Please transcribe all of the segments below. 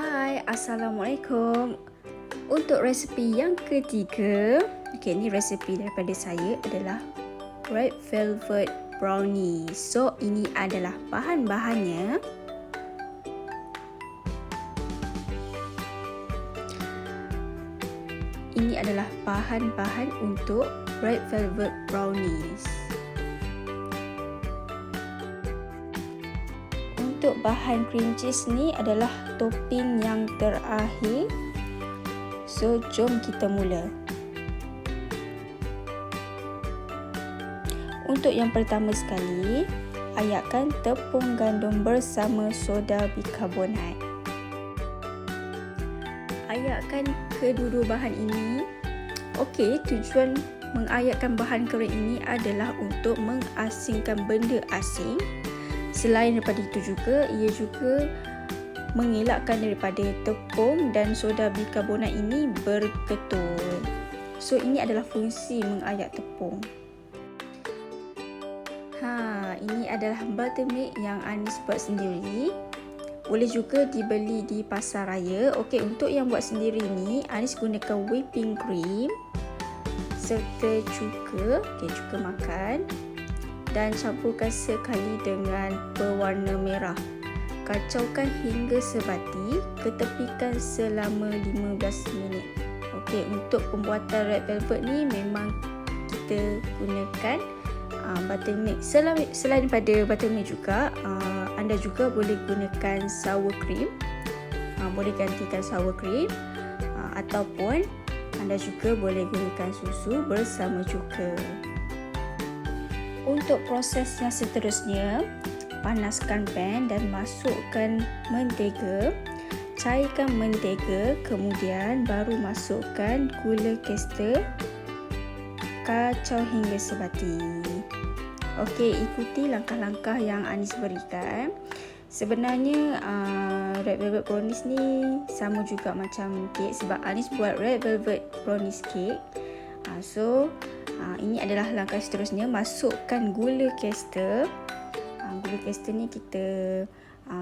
Hai, Assalamualaikum. Untuk resipi yang ketiga, ini resipi daripada saya adalah red velvet brownie. So, ini adalah bahan-bahannya. Ini adalah bahan-bahan untuk red velvet brownies. Untuk bahan cream cheese ni adalah topping yang terakhir. So, jom kita mula. Untuk yang pertama sekali, ayakkan tepung gandum bersama soda bikarbonat. Ayakkan kedua-dua bahan ini. Okey, tujuan mengayakkan bahan kering ini adalah untuk mengasingkan benda asing. Selain daripada itu juga, ia juga mengelakkan daripada tepung dan soda bikarbonat ini berketul. So, ini adalah fungsi mengayak tepung. Ini adalah buttermilk yang Anis buat sendiri. Boleh juga dibeli di pasar raya. Okey, untuk yang buat sendiri ni, Anis gunakan whipping cream serta cuka, cuka makan, dan campurkan sekali dengan pewarna merah. Kacaukan hingga sebati, ketepikan selama 15 minit. Okey, untuk pembuatan red velvet ni memang kita gunakan buttermilk. Selain daripada buttermilk juga, anda juga boleh gunakan sour cream. Boleh gantikan sour cream, ataupun anda juga boleh gunakan susu bersama cuka. Untuk proses yang seterusnya, panaskan pan dan masukkan mentega. Cairkan mentega, kemudian baru masukkan gula caster. Kacau hingga sebati. Okey, ikuti langkah-langkah yang Anis berikan. Sebenarnya red velvet brownies ni sama juga macam kek, sebab Anis buat red velvet brownies cake. Ini adalah langkah seterusnya. Masukkan gula caster. Gula caster ni kita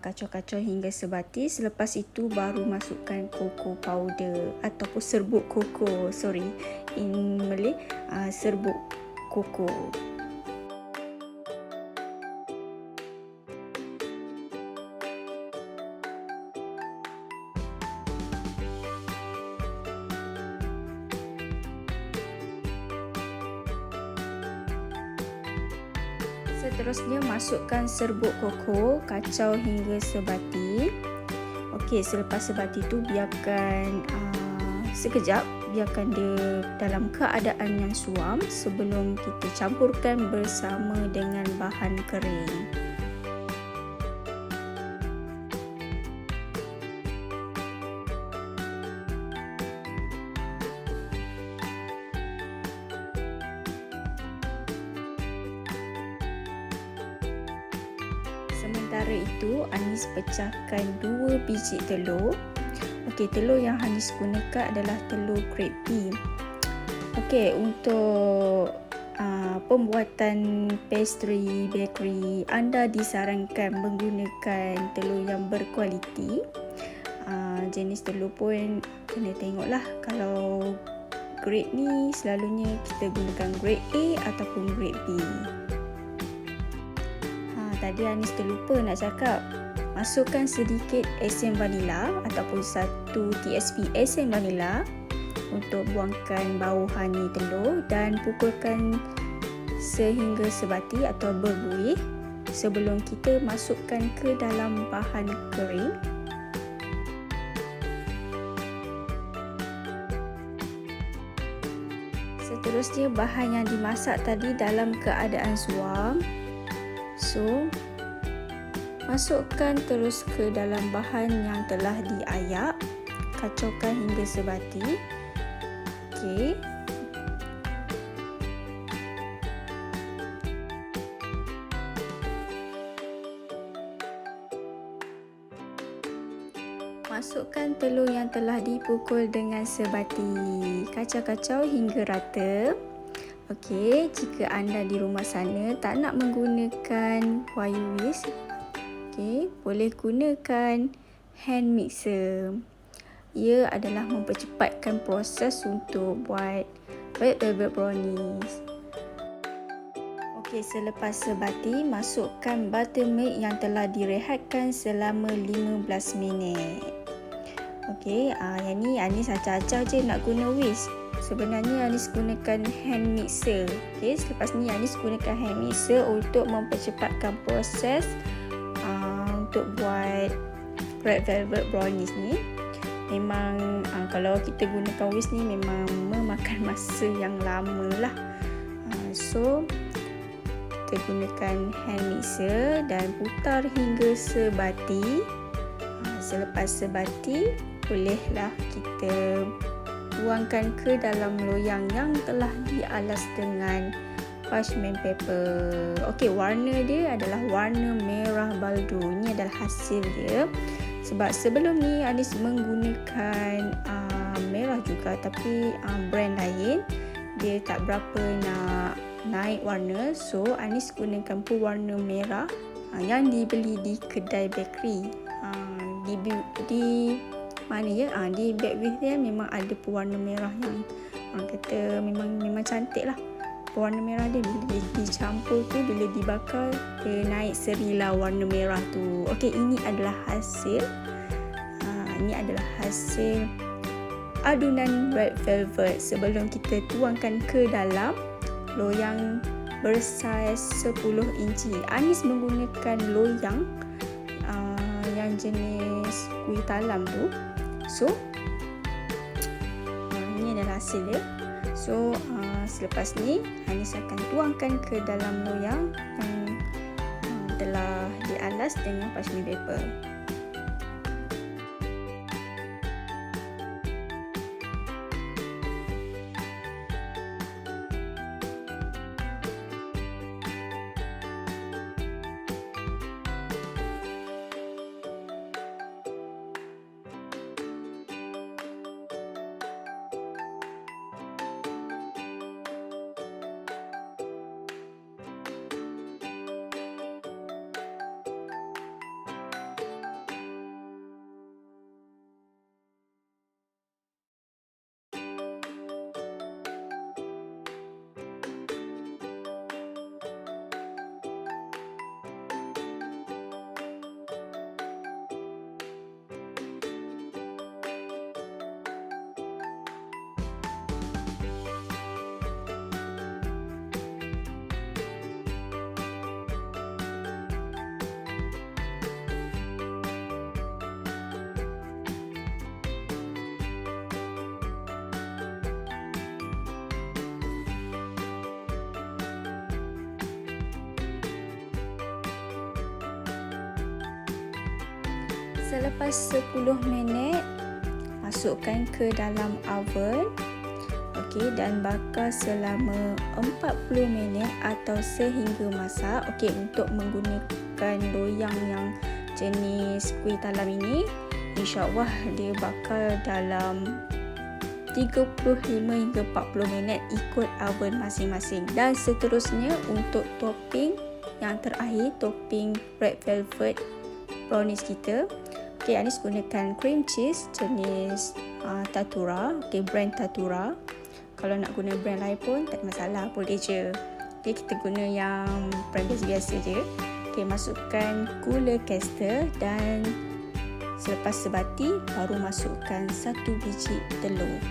kacau-kacau hingga sebati. Selepas itu baru masukkan cocoa powder ataupun serbuk koko. In Malay, serbuk koko. Seterusnya, masukkan serbuk koko, kacau hingga sebati. Okey, selepas sebati tu biarkan sekejap, biarkan dia dalam keadaan yang suam sebelum kita campurkan bersama dengan bahan kering. Sementara itu, Anis pecahkan 2 biji telur. Okey, telur yang Anis gunakan adalah telur grade B. Okey, untuk pembuatan pastry bakery, anda disarankan menggunakan telur yang berkualiti. Jenis telur pun kena tengoklah. Kalau grade ni selalunya kita gunakan grade A ataupun grade B. Tadi Anis terlupa nak cakap, masukkan sedikit esen vanila ataupun 1 teaspoon esen vanila untuk buangkan bau honey telur, dan pukulkan sehingga sebati atau berbuih sebelum kita masukkan ke dalam bahan kering. Seterusnya, bahan yang dimasak tadi dalam keadaan suam. So, masukkan terus ke dalam bahan yang telah diayak. Kacaukan hingga sebati. Okey. Masukkan telur yang telah dipukul dengan sebati. Kacau-kacau hingga rata. Okey, jika anda di rumah sana tak nak menggunakan wire whisk, okey, boleh gunakan hand mixer. Ia adalah mempercepatkan proses untuk buat red velvet brownies. Okey, selepas sebati, masukkan buttermilk yang telah direhatkan selama 15 minit. Okey, yang ni Anis acah-acah je nak guna whisk. Sebenarnya Anis gunakan hand mixer. Okey, selepas ni Anis gunakan hand mixer untuk mempercepatkan proses untuk buat red velvet brownies ni. Memang kalau kita gunakan whisk ni memang memakan masa yang lama lah. So kita gunakan hand mixer dan putar hingga sebati. Selepas sebati, bolehlah kita tuangkan ke dalam loyang yang telah dialas dengan parchment paper. Okey, warna dia adalah warna merah baldo. Ini adalah hasil dia. Sebab sebelum ni Anis menggunakan merah juga, tapi brand lain dia tak berapa nak naik warna. So Anis gunakan pewarna merah yang dibeli di kedai bakery. Di mana ya? Di Bake dia memang ada pewarna merah yang orang kata memang cantik lah. Pewarna merah dia bila dicampur tu, bila dibakar, dia naik serilah warna merah tu. Okey, ini adalah hasil. Ini adalah hasil adunan red velvet sebelum kita tuangkan ke dalam loyang bersaiz 10 inci. Anis menggunakan loyang yang jenis kuih talam tu. So ini adalah hasil dia. So selepas ni Anis akan tuangkan ke dalam loyang yang telah dialas dengan parchment paper. Selepas 10 minit, masukkan ke dalam oven. Okey, dan bakar selama 40 minit atau sehingga masak. Okey, untuk menggunakan loyang yang jenis kuih talam ini, insya-Allah dia bakar dalam 35 hingga 40 minit ikut oven masing-masing. Dan seterusnya untuk topping yang terakhir, topping red velvet brownies kita. Okey, Anis gunakan cream cheese jenis Tatura, okey, brand Tatura. Kalau nak guna brand lain pun tak masalah, boleh je. Okey, kita guna yang brand biasa je. Okey, masukkan gula caster dan selepas sebati baru masukkan 1 biji telur.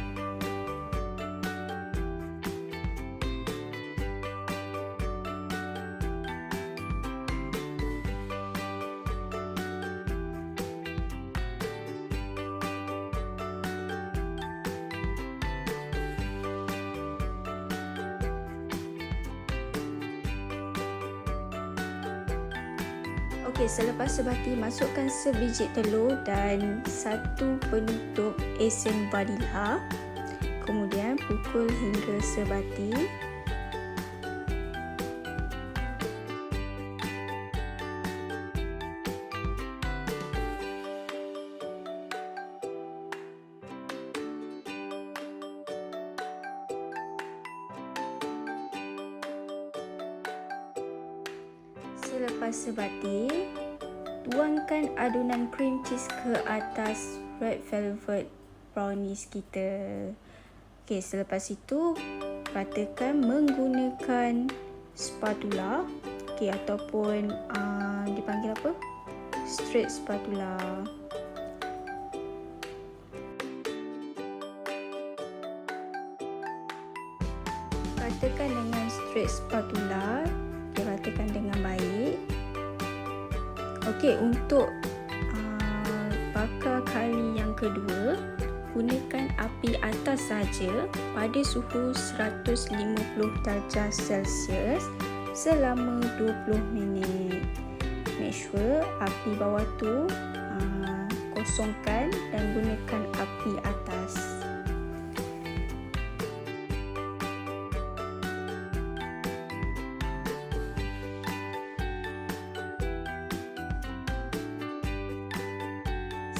Okey, selepas sebati, masukkan sebiji telur dan 1 penutup esen vanila. Kemudian pukul hingga sebati. Selepas sebati, tuangkan adunan cream cheese ke atas red velvet brownies kita. Okey, selepas itu ratakan menggunakan spatula, okey, ataupun dipanggil apa? Straight spatula. Ratakan dengan straight spatula, ratakan dengan baik. Okey, untuk bakar kali yang kedua, gunakan api atas saja pada suhu 150 darjah Celsius selama 20 minit. Make sure api bawah tu kosongkan dan gunakan api atas.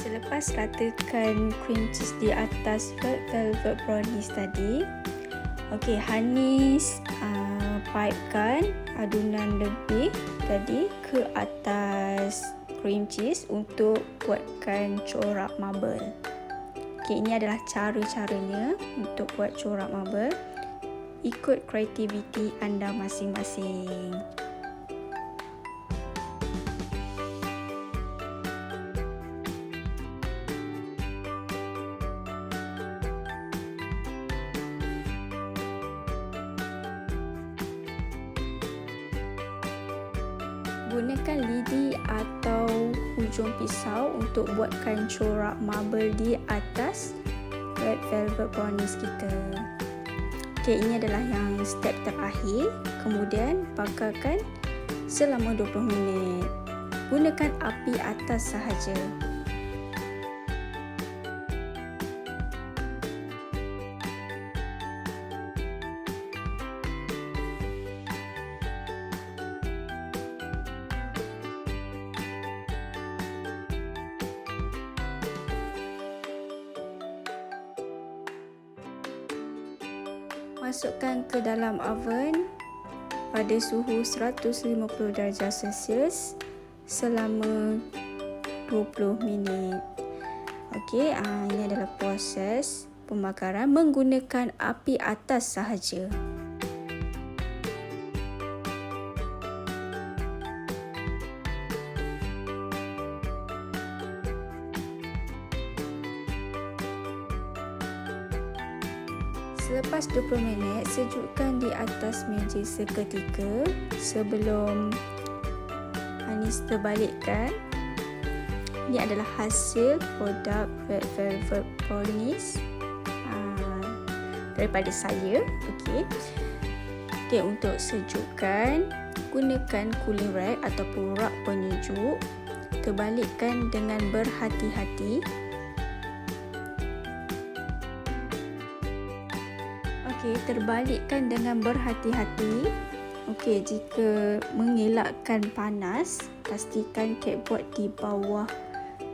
Selepas ratakan cream cheese di atas red velvet brownies tadi, okey, Hanis pipekan adunan lebih tadi ke atas cream cheese untuk buatkan corak marble. Okey, ini adalah cara-caranya untuk buat corak marble. Ikut kreativiti anda masing-masing. Gunakan lidi atau hujung pisau untuk buatkan corak marble di atas red velvet brownies kita. Okey, ini adalah yang step terakhir. Kemudian bakarkan selama 20 minit. Gunakan api atas sahaja. Masukkan ke dalam oven pada suhu 150 darjah Celsius selama 20 minit. Okey, ini adalah proses pembakaran menggunakan api atas sahaja. Selepas 20 minit, sejukkan di atas meja seketika sebelum Hanis terbalikkan. Ini adalah hasil produk red velvet brownies daripada saya. Okey, untuk sejukkan, gunakan cooling rack ataupun rak penyejuk. Terbalikkan dengan berhati-hati. Okey, terbalikkan dengan berhati-hati. Okey, jika mengelakkan panas, pastikan cakebot di bawah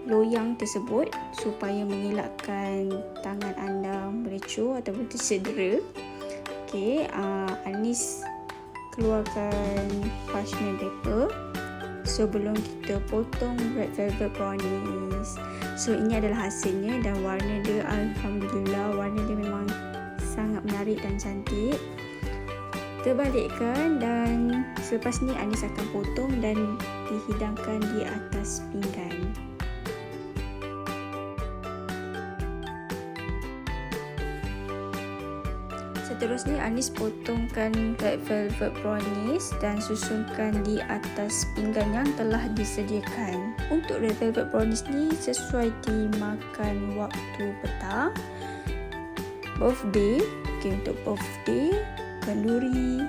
loyang tersebut supaya mengelakkan tangan anda melecur ataupun tercedera. Okey, Anis keluarkan parchment paper sebelum kita potong red velvet brownies. So, ini adalah hasilnya dan warna dia, alhamdulillah, warna dia memang sangat menarik dan cantik. Terbalikkan dan selepas ni Anis akan potong dan dihidangkan di atas pinggan. Seterusnya Anis potongkan red velvet brownies dan susunkan di atas pinggan yang telah disediakan. Untuk red velvet brownies ni sesuai dimakan waktu petang, birthday, untuk birthday, kenduri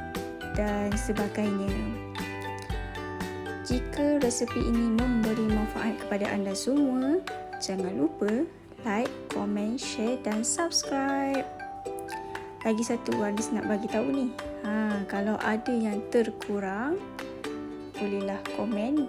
dan sebagainya. Jika resepi ini memberi manfaat kepada anda semua, jangan lupa like, komen, share dan subscribe. Lagi satu Anis nak bagi tahu ni, kalau ada yang terkurang, bolehlah komen